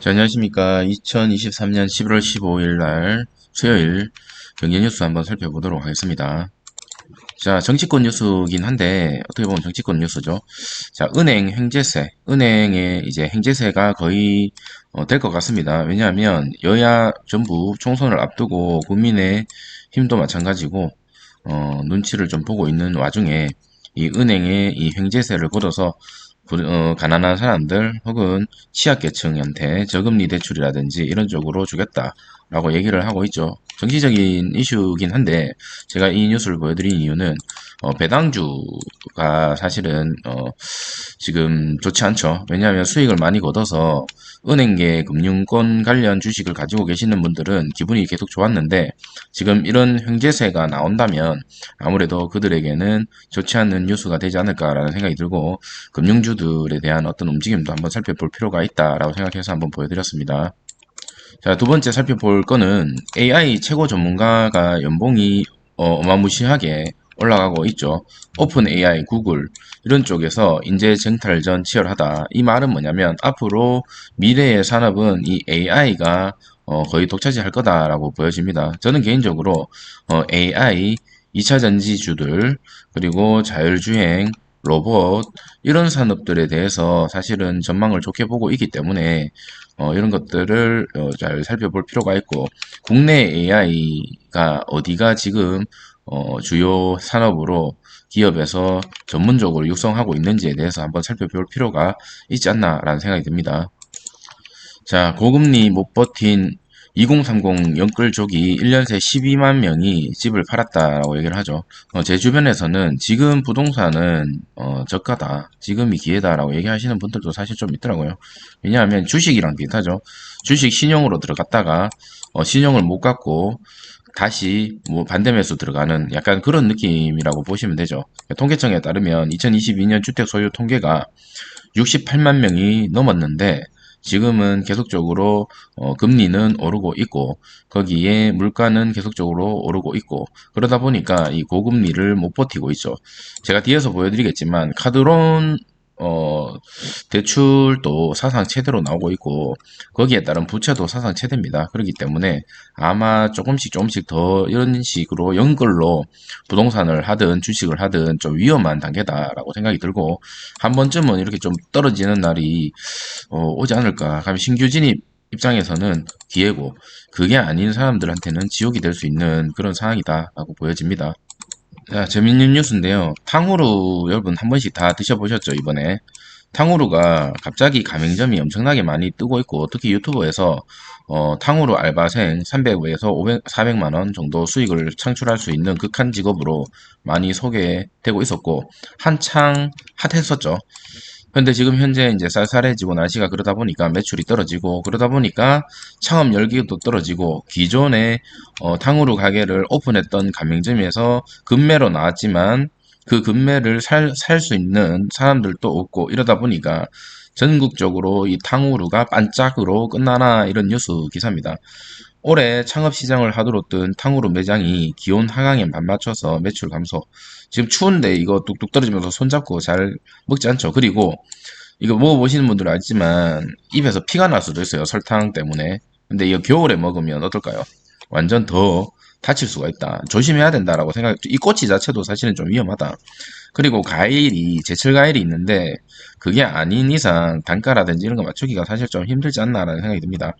자, 안녕하십니까. 2023년 11월 15일 날 수요일 경제 뉴스 한번 살펴보도록 하겠습니다. 자, 정치권 뉴스긴 한데 어떻게 보면 정치권 뉴스죠. 자, 은행 행제세, 은행의 이제 행제세가 거의 될 것 같습니다. 왜냐하면 여야 전부 총선을 앞두고 국민의 힘도 마찬가지고 눈치를 좀 보고 있는 와중에 이 은행의 이 횡재세를 걷어서 가난한 사람들 혹은 취약계층한테 저금리 대출이라든지 이런 쪽으로 주겠다라고 얘기를 하고 있죠. 정치적인 이슈긴 한데 제가 이 뉴스를 보여드린 이유는 배당주가 사실은 지금 좋지 않죠. 왜냐하면 수익을 많이 걷어서 은행계 금융권 관련 주식을 가지고 계시는 분들은 기분이 계속 좋았는데 지금 이런 횡재세가 나온다면 아무래도 그들에게는 좋지 않은 뉴스가 되지 않을까라는 생각이 들고 금융주들에 대한 어떤 움직임도 한번 살펴볼 필요가 있다라고 생각해서 한번 보여드렸습니다. 자, 두 번째 살펴볼 거는 AI 최고 전문가가 연봉이 어마무시하게 올라가고 있죠. 오픈 AI, 구글 이런 쪽에서 인재 쟁탈전 치열하다. 이 말은 뭐냐면 앞으로 미래의 산업은 이 AI가 거의 독차지할 거다라고 보여집니다. 저는 개인적으로 AI, 2차 전지주들 그리고 자율주행, 로봇 이런 산업들에 대해서 사실은 전망을 좋게 보고 있기 때문에 이런 것들을 잘 살펴볼 필요가 있고 국내 AI가 어디가 지금 주요 산업으로 기업에서 전문적으로 육성하고 있는지에 대해서 한번 살펴볼 필요가 있지 않나라는 생각이 듭니다. 자, 고금리 못 버틴 2030 영끌족이 1년 새 12만 명이 집을 팔았다라고 얘기를 하죠. 제 주변에서는 지금 부동산은 저가다, 지금이 기회다라고 얘기하시는 분들도 사실 좀 있더라고요. 왜냐하면 주식이랑 비슷하죠. 주식 신용으로 들어갔다가 신용을 못 갚고 다시 뭐 반대 매수 들어가는 약간 그런 느낌이라고 보시면 되죠. 통계청에 따르면 2022년 주택 소유 통계가 68만 명이 넘었는데 지금은 계속적으로 금리는 오르고 있고 거기에 물가는 계속적으로 오르고 있고 그러다 보니까 이 고금리를 못 버티고 있죠. 제가 뒤에서 보여드리겠지만 카드론 대출도 사상 최대로 나오고 있고 거기에 따른 부채도 사상 최대입니다. 그렇기 때문에 아마 조금씩 조금씩 더 이런 식으로 연걸로 부동산을 하든 주식을 하든 좀 위험한 단계다라고 생각이 들고 한 번쯤은 이렇게 좀 떨어지는 날이 오지 않을까. 그럼 신규 진입 입장에서는 기회고 그게 아닌 사람들한테는 지옥이 될 수 있는 그런 상황이다라고 보여집니다. 자, 재밌는 뉴스인데요. 탕후루 여러분 한 번씩 다 드셔보셨죠, 이번에? 탕후루가 갑자기 가맹점이 엄청나게 많이 뜨고 있고, 특히 유튜브에서, 탕후루 알바생 300에서 500, 400만 원 정도 수익을 창출할 수 있는 극한 직업으로 많이 소개되고 있었고, 한창 핫했었죠. 근데 지금 현재 이제 쌀쌀해지고 날씨가 그러다 보니까 매출이 떨어지고 그러다 보니까 창업 열기도 떨어지고 기존에 탕후루 가게를 오픈했던 가맹점에서 급매로 나왔지만 그 급매를 살 수 있는 사람들도 없고 이러다 보니까 전국적으로 이 탕후루가 반짝으로 끝나나 이런 뉴스 기사입니다. 올해 창업시장을 하도로 뜬 탕후루 매장이 기온 하강에 맞춰서 매출 감소. 지금 추운데 이거 뚝뚝 떨어지면서 손잡고 잘 먹지 않죠. 그리고 이거 먹어보시는 분들은 알지만 입에서 피가 날 수도 있어요. 설탕 때문에. 근데 이거 겨울에 먹으면 어떨까요? 완전 더 다칠 수가 있다. 조심해야 된다라고 이 꼬치 자체도 사실은 좀 위험하다. 그리고 과일이, 제철 과일이 있는데 그게 아닌 이상 단가라든지 이런 거 맞추기가 사실 좀 힘들지 않나라는 생각이 듭니다.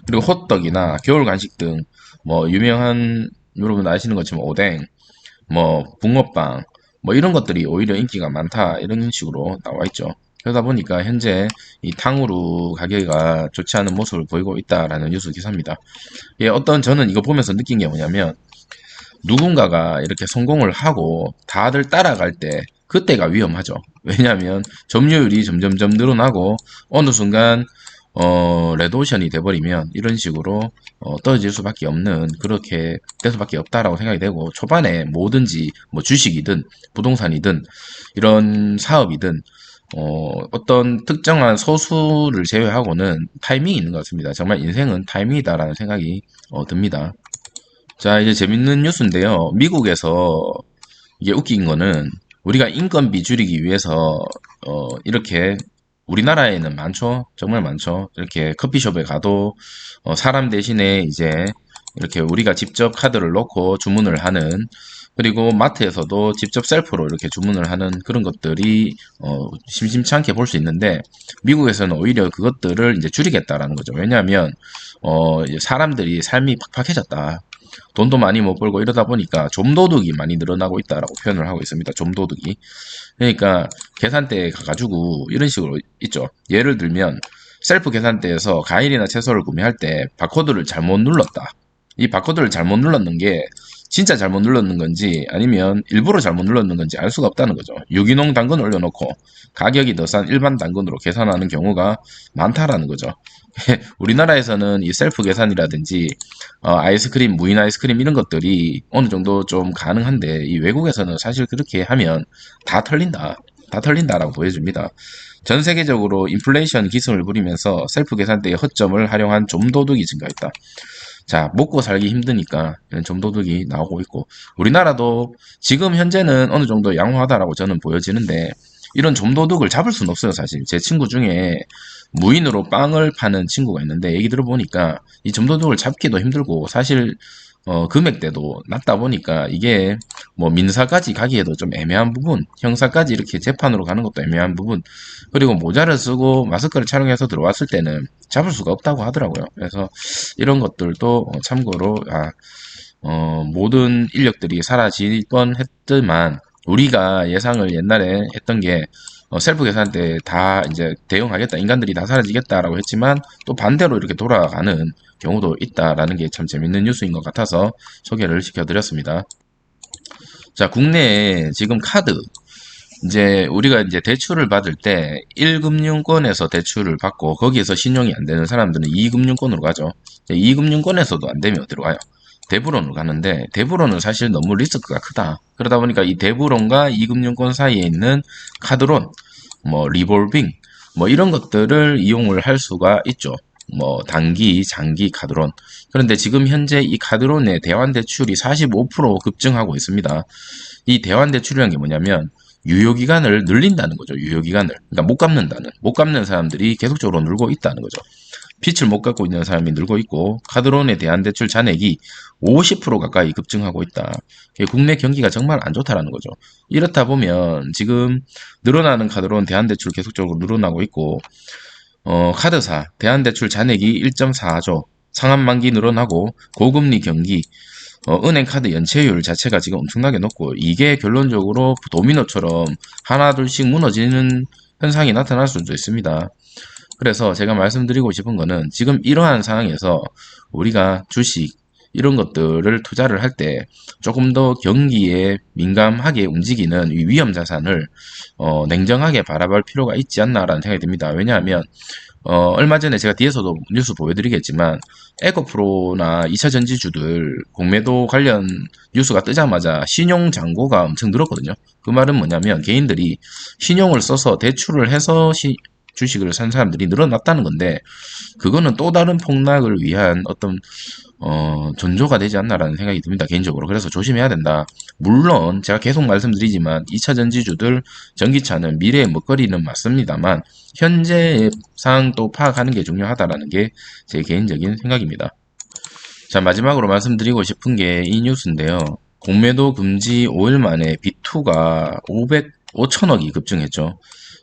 그리고 호떡이나 겨울 간식 등 뭐 유명한 여러분 아시는 것처럼 오뎅, 뭐 붕어빵 뭐 이런 것들이 오히려 인기가 많다 이런 식으로 나와 있죠. 그러다 보니까 현재 이 탕후루 가게가 좋지 않은 모습을 보이고 있다라는 뉴스 기사입니다. 예, 저는 이거 보면서 느낀 게 뭐냐면 누군가가 이렇게 성공을 하고 다들 따라갈 때 그때가 위험하죠. 왜냐하면 점유율이 점점점 늘어나고 어느 순간 레드오션이 돼버리면 이런 식으로 떨어질 수밖에 없는 그렇게 될 수밖에 없다라고 생각이 되고 초반에 뭐든지 뭐 주식이든 부동산이든 이런 사업이든 어떤 특정한 소수를 제외하고는 타이밍이 있는 것 같습니다. 정말 인생은 타이밍이다라는 생각이 듭니다. 자, 이제 재밌는 뉴스인데요. 미국에서 이게 웃긴 거는 우리가 인건비 줄이기 위해서 이렇게 우리나라에는 많죠. 정말 많죠. 이렇게 커피숍에 가도 사람 대신에 이제 이렇게 우리가 직접 카드를 넣고 주문을 하는, 그리고 마트에서도 직접 셀프로 이렇게 주문을 하는 그런 것들이 심심치 않게 볼 수 있는데, 미국에서는 오히려 그것들을 이제 줄이겠다라는 거죠. 왜냐하면 이제 사람들이 삶이 팍팍해졌다. 돈도 많이 못 벌고 이러다 보니까 좀도둑이 많이 늘어나고 있다라고 표현을 하고 있습니다. 좀도둑이. 그러니까 계산대에 가가지고 이런 식으로 있죠. 예를 들면 셀프 계산대에서 과일이나 채소를 구매할 때 바코드를 잘못 눌렀다. 이 바코드를 잘못 눌렀는 게 진짜 잘못 눌렀는 건지 아니면 일부러 잘못 눌렀는 건지 알 수가 없다는 거죠. 유기농 당근 올려놓고 가격이 더 싼 일반 당근으로 계산하는 경우가 많다라는 거죠. 우리나라에서는 이 셀프 계산이라든지 아이스크림, 무인 아이스크림 이런 것들이 어느 정도 좀 가능한데, 이 외국에서는 사실 그렇게 하면 다 털린다. 다 털린다라고 보여줍니다. 전 세계적으로 인플레이션 기승을 부리면서 셀프 계산대의 허점을 활용한 좀도둑이 증가했다. 자, 먹고 살기 힘드니까 이런 좀도둑이 나오고 있고, 우리나라도 지금 현재는 어느 정도 양호하다라고 저는 보여지는데, 이런 좀도둑을 잡을 수는 없어요, 사실. 제 친구 중에 무인으로 빵을 파는 친구가 있는데, 얘기 들어보니까 이 점도둑을 잡기도 힘들고, 사실 금액대도 낮다 보니까 이게 뭐 민사까지 가기에도 좀 애매한 부분, 형사까지 이렇게 재판으로 가는 것도 애매한 부분, 그리고 모자를 쓰고 마스크를 촬영해서 들어왔을 때는 잡을 수가 없다고 하더라고요. 그래서 이런 것들도 참고로 모든 인력들이 사라질 뻔했지만, 우리가 예상을 옛날에 했던 게 셀프 계산대 다 이제 대응하겠다, 인간들이 다 사라지겠다라고 했지만 또 반대로 이렇게 돌아가는 경우도 있다라는 게 참 재밌는 뉴스인 것 같아서 소개를 시켜드렸습니다. 자, 국내에 지금 카드, 이제 우리가 이제 대출을 받을 때 1금융권에서 대출을 받고 거기에서 신용이 안 되는 사람들은 2금융권으로 가죠. 2금융권에서도 안 되면 어디로 가요? 대부론으로 가는데, 대부론은 사실 너무 리스크가 크다. 그러다 보니까 이 대부론과 2금융권 사이에 있는 카드론, 뭐 리볼빙, 뭐 이런 것들을 이용을 할 수가 있죠. 뭐 단기, 장기 카드론. 그런데 지금 현재 이 카드론의 대환 대출이 45% 급증하고 있습니다. 이 대환 대출이라는 게 뭐냐면 유효기간을 늘린다는 거죠. 유효기간을. 그러니까 못 갚는다는. 못 갚는 사람들이 계속적으로 늘고 있다는 거죠. 빚을 못 갚고 있는 사람이 늘고 있고, 카드론에 대한 대출 잔액이 50% 가까이 급증하고 있다. 국내 경기가 정말 안 좋다라는 거죠. 이렇다 보면 지금 늘어나는 카드론 대한대출 계속적으로 늘어나고 있고, 카드사 대한대출 잔액이 1.4조, 상환만기 늘어나고 고금리 경기, 은행 카드 연체율 자체가 지금 엄청나게 높고, 이게 결론적으로 도미노처럼 하나둘씩 무너지는 현상이 나타날 수도 있습니다. 그래서 제가 말씀드리고 싶은 거는, 지금 이러한 상황에서 우리가 주식 이런 것들을 투자를 할 때 조금 더 경기에 민감하게 움직이는 이 위험 자산을 냉정하게 바라볼 필요가 있지 않나라는 생각이 듭니다. 왜냐하면 얼마 전에 제가 뒤에서도 뉴스 보여드리겠지만, 에코프로나 2차전지주들 공매도 관련 뉴스가 뜨자마자 신용 잔고가 엄청 늘었거든요. 그 말은 뭐냐면 개인들이 신용을 써서 대출을 해서 주식을 산 사람들이 늘어났다는 건데, 그거는 또 다른 폭락을 위한 어떤 전조가 되지 않나라는 생각이 듭니다, 개인적으로. 그래서 조심해야 된다. 물론 제가 계속 말씀드리지만 2차 전지주들, 전기차는 미래의 먹거리는 맞습니다만, 현재의 상황도 파악하는 게 중요하다라는 게 제 개인적인 생각입니다. 자, 마지막으로 말씀드리고 싶은 게 이 뉴스인데요. 공매도 금지 5일 만에 비투가 5천억이 급증했죠.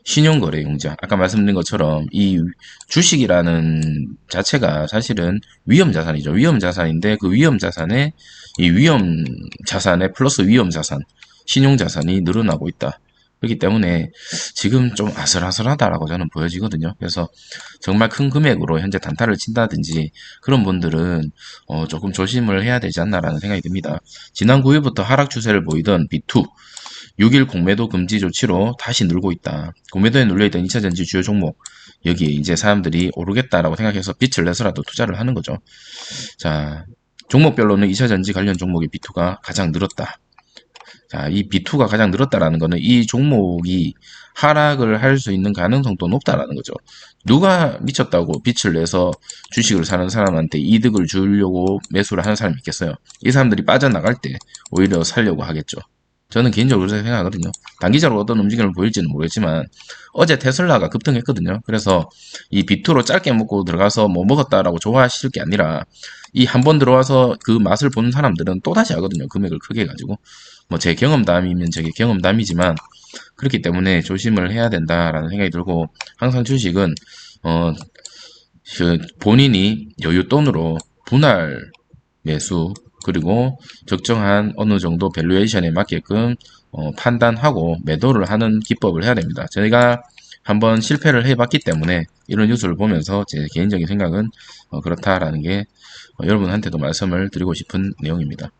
신용거래융자, 아까 말씀드린 것처럼 이 주식이라는 자체가 사실은 위험자산이죠. 위험자산인데 그 위험자산에 이 위험자산에 플러스 위험자산, 신용자산이 늘어나고 있다. 그렇기 때문에 지금 좀 아슬아슬하다라고 저는 보여지거든요. 그래서 정말 큰 금액으로 현재 단타를 친다든지 그런 분들은 조금 조심을 해야 되지 않나라는 생각이 듭니다. 지난 9일부터 하락 추세를 보이던 비투, 6일 공매도 금지 조치로 다시 늘고 있다. 공매도에 눌려있던 2차전지 주요 종목, 여기에 이제 사람들이 오르겠다라고 생각해서 빛을 내서라도 투자를 하는 거죠. 자, 종목별로는 2차전지 관련 종목의 비투가 가장 늘었다. 자, 이 비투가 가장 늘었다라는 거는 이 종목이 하락을 할 수 있는 가능성도 높다라는 거죠. 누가 미쳤다고 빛을 내서 주식을 사는 사람한테 이득을 주려고 매수를 하는 사람이 있겠어요? 이 사람들이 빠져나갈 때 오히려 살려고 하겠죠. 저는 개인적으로 그렇게 생각하거든요. 단기적으로 어떤 움직임을 보일지는 모르겠지만 어제 테슬라가 급등했거든요. 그래서 이 비투로 짧게 먹고 들어가서 뭐 먹었다라고 좋아하실 게 아니라 이 한 번 들어와서 그 맛을 보는 사람들은 또다시 하거든요. 금액을 크게 해가지고. 뭐 제 경험담이면 저게 경험담이지만 그렇기 때문에 조심을 해야 된다라는 생각이 들고 항상 주식은 어, 그 본인이 여윳돈으로 분할 매수 그리고 적정한 어느 정도 밸류에이션에 맞게끔 판단하고 매도를 하는 기법을 해야 됩니다. 저희가 한번 실패를 해봤기 때문에 이런 뉴스를 보면서 제 개인적인 생각은 그렇다라는 게 여러분한테도 말씀을 드리고 싶은 내용입니다.